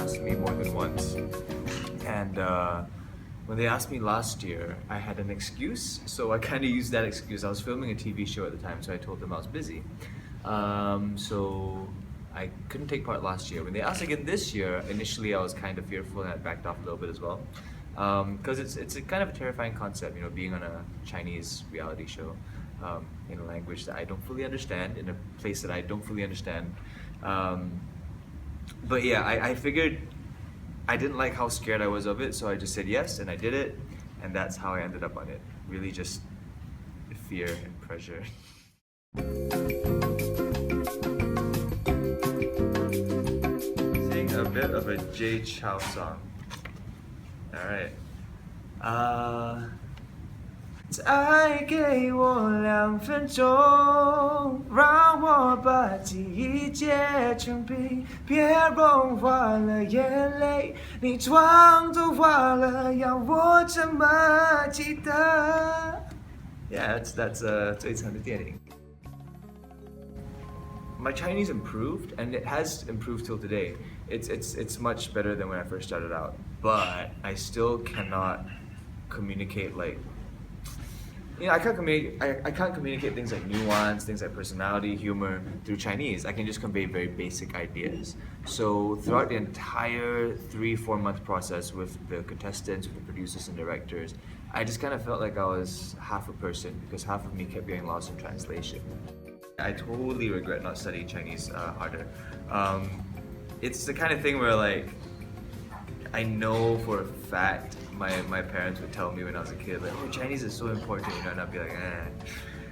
asked me more than once. And when they asked me last year, I had an excuse, so I kind of used that excuse. I was filming a TV show at the time, so I told them I was busy. So I couldn't take part last year. When they asked again this year, initially I was kind of fearful and I backed off a little bit as well. Because it's a kind of a terrifying concept, you know, being on a Chinese reality show in a language that I don't fully understand, in a place that I don't fully understand. But yeah, I figured I didn't like how scared I was of it, so I just said yes, and I did it, and that's how I ended up on it. Really just fear and pressure. Sing a bit of a Chou song. Alright. 再给我2分钟，让我把记忆结成冰，别融化了眼泪，你妆都花了，要我怎么记得 ？Yeah, that's 最惨的电影。My Chinese improved, and it has improved till today. It's much better than when I first started out, but I still cannot communicate like. You know, I can't communicate things like nuance, things like personality, humor through Chinese. I can just convey very basic ideas. So throughout the entire 3-4 month process with the contestants, with the producers and directors, I just kind of felt like I was half a person because half of me kept getting lost in translation. I totally regret not studying Chinese harder. It's the kind of thing where like, I know for a fact my parents would tell me when I was a kid, like, oh, Chinese is so important, you know, and I'd be like, eh.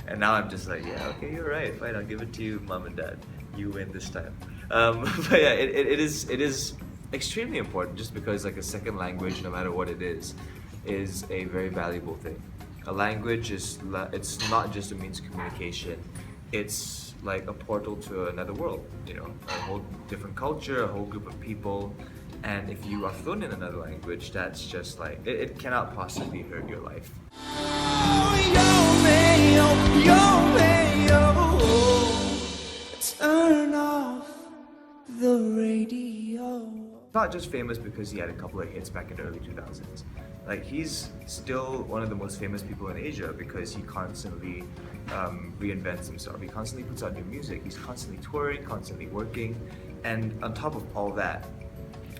And now I'm just like, yeah, okay, you're right, fine, I'll give it to you, mom and dad. You win this time. But yeah, it is extremely important just because like a second language, no matter what it is a very valuable thing. A language it's not just a means of communication, it's like a portal to another world, you know, a whole different culture, a whole group of people. And if you are fluent in another language, that's just like, it cannot possibly hurt your life. Turn off the radio. Not just famous because he had a couple of hits back in the early 2000s. Like, he's still one of the most famous people in Asia because he constantly reinvents himself. He constantly puts out new music. He's constantly touring, constantly working. And on top of all that,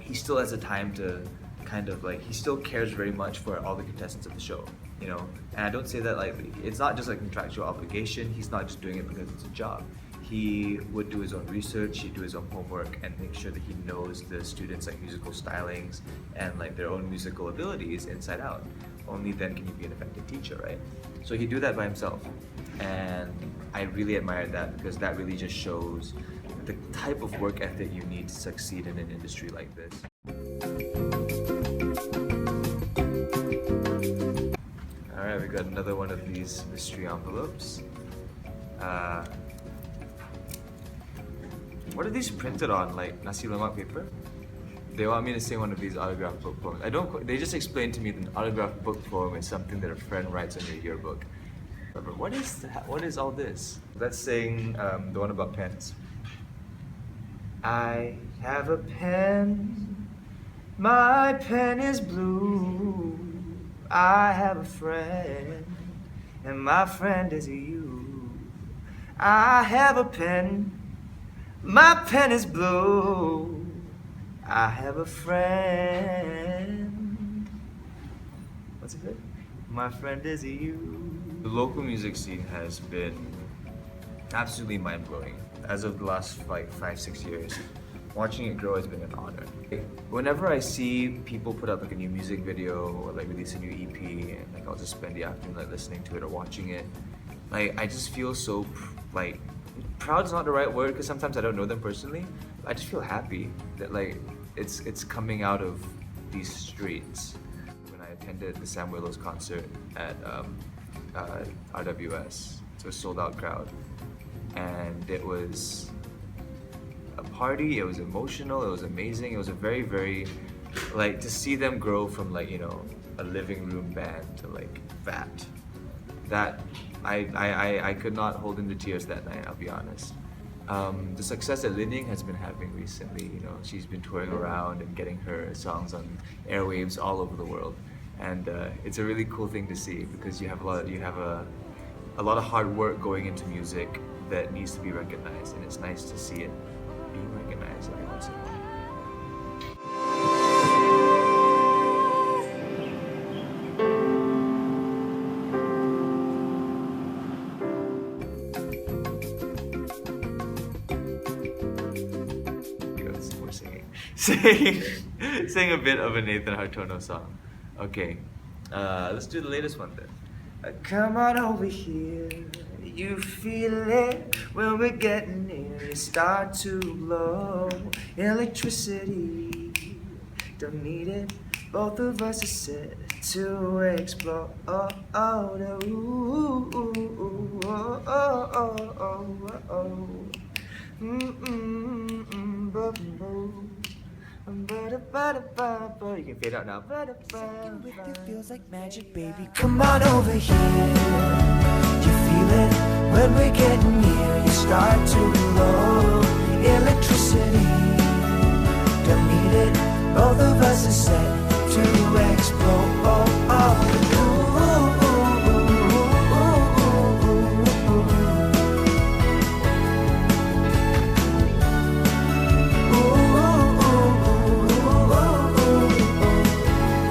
he still has the time to kind of like, he still cares very much for all the contestants of the show, you know? And I don't say that like, it's not just a contractual obligation, he's not just doing it because it's a job. He would do his own research, he'd do his own homework and make sure that he knows the students' like musical stylings and like their own musical abilities inside out. Only then can you be an effective teacher, right? So he'd do that by himself. And I really admire that because that really just shows the type of work ethic you need to succeed in an industry like this. Alright, we got another one of these mystery envelopes. What are these printed on, like nasi lemak paper? They want me to sing one of these autographed book poems. They just explained to me that an autographed book poem is something that a friend writes on your yearbook. But what is all this? Let's sing the one about pens. I have a pen, my pen is blue. I have a friend, and my friend is you. I have a pen, my pen is blue. I have a friend. What's it say? My friend is you. The local music scene has been absolutely mind-blowing. As of the last like 5-6 years, watching it grow has been an honor. Whenever I see people put up like a new music video or like release a new EP, and like I'll just spend the afternoon like listening to it or watching it, like I just feel so like, proud's not the right word because sometimes I don't know them personally. I just feel happy that like it's coming out of these streets. When I attended the Sam Willows concert at RWS, to a sold out crowd. And it was a party, it was emotional, it was amazing. It was a very, very, like, to see them grow from like, you know, a living room band to like that I could not hold in the tears that night, I'll be honest. the success that Lin Ying has been having recently. You know, she's been touring around and getting her songs on airwaves all over the world, and it's a really cool thing to see because you have a lot of hard work going into music that needs to be recognized, and it's nice to see it being recognized every once in a while. We're sing a bit of a Nathan Hartono song. Okay, let's do the latest one then. Come on over here, you feel it when we're getting near. You start to blow electricity, don't need it. Both of us are set to explore. Oh, oh, no. Ooh, ooh, ooh, oh, oh, oh, oh, oh. You can fade out now. It feels like magic, baby. Come on over here. You feel it when we're getting near. You start to glow. Electricity.